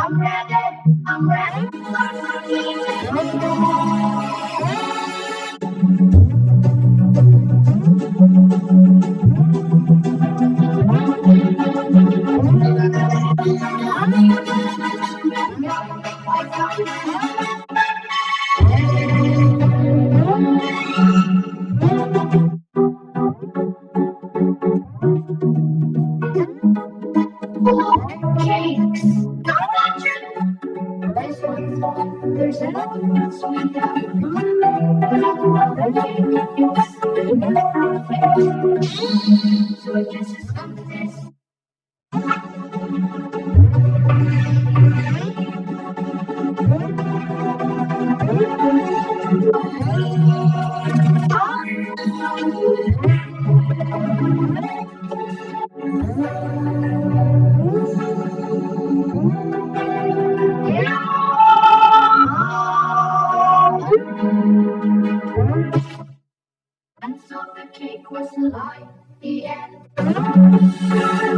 I'm ready, I'm ready. Cakes. There's another sweet so this is this. And so the cake was like the end.